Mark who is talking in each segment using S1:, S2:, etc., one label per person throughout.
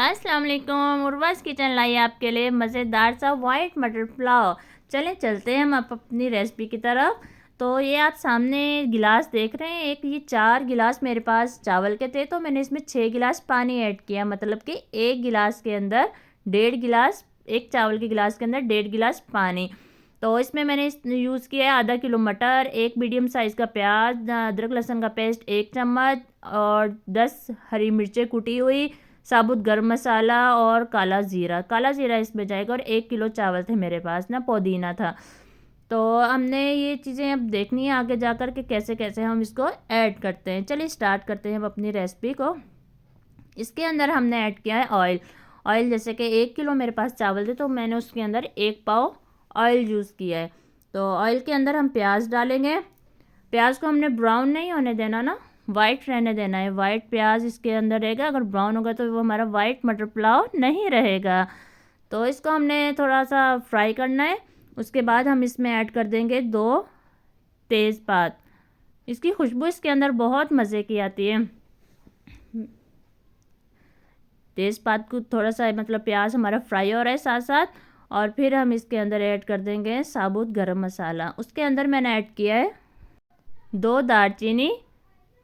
S1: अस्सलाम वालेकुम। उर्वास किचन लाई आपके लिए मज़ेदार सा वाइट मटर पुलाव। चलें चलते हैं हम अपनी रेसिपी की तरफ। तो ये आप सामने गिलास देख रहे हैं, एक ये 4 गिलास मेरे पास चावल के थे, तो मैंने इसमें 6 गिलास पानी ऐड किया। मतलब कि एक गिलास के अंदर 1.5 गिलास, एक चावल के गिलास के अंदर 1.5 गिलास पानी। तो इसमें मैंने यूज़ किया है आधा किलो मटर, एक मीडियम साइज़ का प्याज, अदरक लहसुन का पेस्ट 1 चम्मच और 10 हरी मिर्चें कुटी हुई, साबुत गरम मसाला और काला ज़ीरा इसमें जाएगा। और 1 किलो चावल थे मेरे पास ना, पुदीना था। तो हमने ये चीज़ें अब देखनी है आगे जाकर के कैसे कैसे हम इसको ऐड करते हैं। चलिए स्टार्ट करते हैं अब अपनी रेसिपी को। इसके अंदर हमने ऐड किया है ऑयल। ऑयल जैसे कि 1 किलो मेरे पास चावल थे, तो मैंने उसके अंदर 1 पाव ऑयल यूज़ किया है। तो ऑयल के अंदर हम प्याज डालेंगे। प्याज को हमने ब्राउन नहीं होने देना ना, वाइट रहने देना है। वाइट प्याज इसके अंदर रहेगा, अगर ब्राउन होगा तो वो हमारा वाइट मटर पुलाव नहीं रहेगा। तो इसको हमने थोड़ा सा फ्राई करना है। उसके बाद हम इसमें ऐड कर देंगे 2 तेज़पात। इसकी खुशबू इसके अंदर बहुत मज़े की आती है। तेज़पात को थोड़ा सा मतलब प्याज हमारा फ्राई हो रहा है साथ साथ, और फिर हम इसके अंदर ऐड कर देंगे साबुत गरम मसाला। उसके अंदर मैंने ऐड किया है 2 दालचीनी,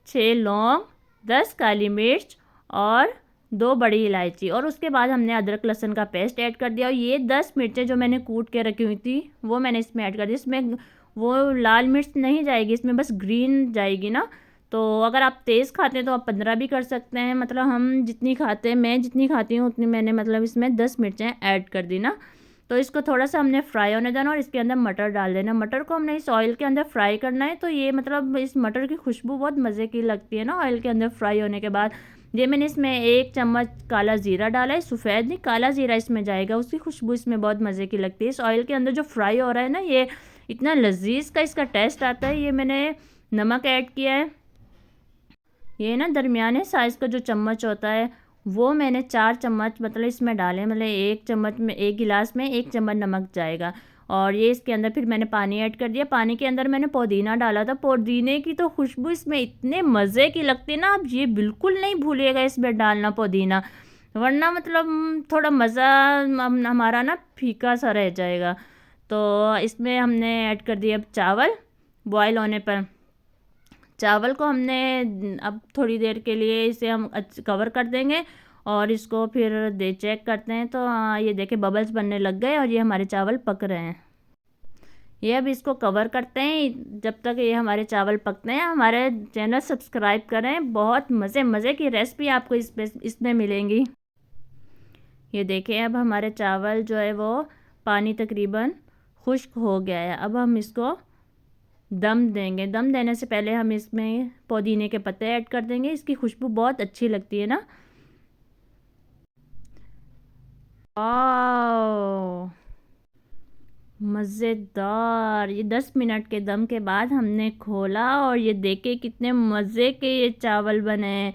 S1: 6 लौंग, 10 काली मिर्च और 2 बड़ी इलायची। और उसके बाद हमने अदरक लहसुन का पेस्ट ऐड कर दिया। और ये 10 मिर्चें जो मैंने कूट के रखी हुई थी वो मैंने इसमें ऐड कर दी। इसमें वो लाल मिर्च नहीं जाएगी, इसमें बस ग्रीन जाएगी ना। तो अगर आप तेज़ खाते हैं तो आप 15 भी कर सकते हैं। मतलब हम जितनी खाते हैं, मैं जितनी खाती हूँ उतनी मैंने मतलब इसमें 10 मिर्चें ऐड कर दी ना। तो इसको थोड़ा सा हमने फ्राई होने देना और इसके अंदर मटर डाल देना। मटर को हमने इस ऑयल के अंदर फ्राई करना है। तो ये मतलब इस मटर की खुशबू बहुत मज़े की लगती है ना ऑयल के अंदर फ्राई होने के बाद। ये मैंने इसमें 1 चम्मच काला ज़ीरा डाला है, सफ़ेद नहीं काला ज़ीरा इसमें जाएगा, उसकी खुशबू इसमें बहुत मज़े की लगती है। इस ऑयल के अंदर जो फ्राई हो रहा है ना, ये इतना लजीज का इसका टेस्ट आता है। ये मैंने नमक ऐड किया है। ये ना दरमियाने साइज़ का जो चम्मच होता है वो मैंने 4 चम्मच मतलब इसमें डाले। मतलब 1 चम्मच में, 1 गिलास में 1 चम्मच नमक जाएगा। और ये इसके अंदर फिर मैंने पानी ऐड कर दिया। पानी के अंदर मैंने पुदीना डाला था। पुदीने की तो खुशबू इसमें इतने मज़े की लगती है ना, आप ये बिल्कुल नहीं भूलिएगा इसमें डालना पुदीना, वरना मतलब थोड़ा मज़ा हमारा ना फीका सा रह जाएगा। तो इसमें हमने ऐड कर दिया अब चावल। बॉयल होने पर चावल को हमने अब थोड़ी देर के लिए इसे हम कवर कर देंगे और इसको फिर चेक करते हैं। तो ये देखें बबल्स बनने लग गए और ये हमारे चावल पक रहे हैं। ये अब इसको कवर करते हैं जब तक ये हमारे चावल पकते हैं। हमारे चैनल सब्सक्राइब करें, बहुत मज़े मज़े की रेसिपी आपको इसमें मिलेंगी। ये देखें अब हमारे चावल जो है वो पानी तकरीबन खुश्क हो गया है। अब हम इसको दम देंगे। दम देने से पहले हम इसमें पुदीने के पत्ते ऐड कर देंगे, इसकी खुशबू बहुत अच्छी लगती है ना। वाह मज़ेदार। ये 10 मिनट के दम के बाद हमने खोला और ये देखे कितने मज़े के ये चावल बने हैं।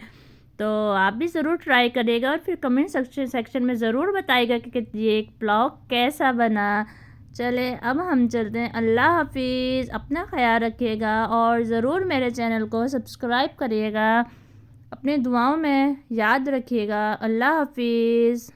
S1: तो आप भी ज़रूर ट्राई करिएगा और फिर कमेंट सेक्शन में ज़रूर बताइएगा कि ये एक पुलाव कैसा बना। चले अब हम चलते हैं। अल्लाह हाफिज़। अपना ख्याल रखिएगा और ज़रूर मेरे चैनल को सब्सक्राइब करिएगा। अपने दुआओं में याद रखिएगा। अल्लाह हाफिज़।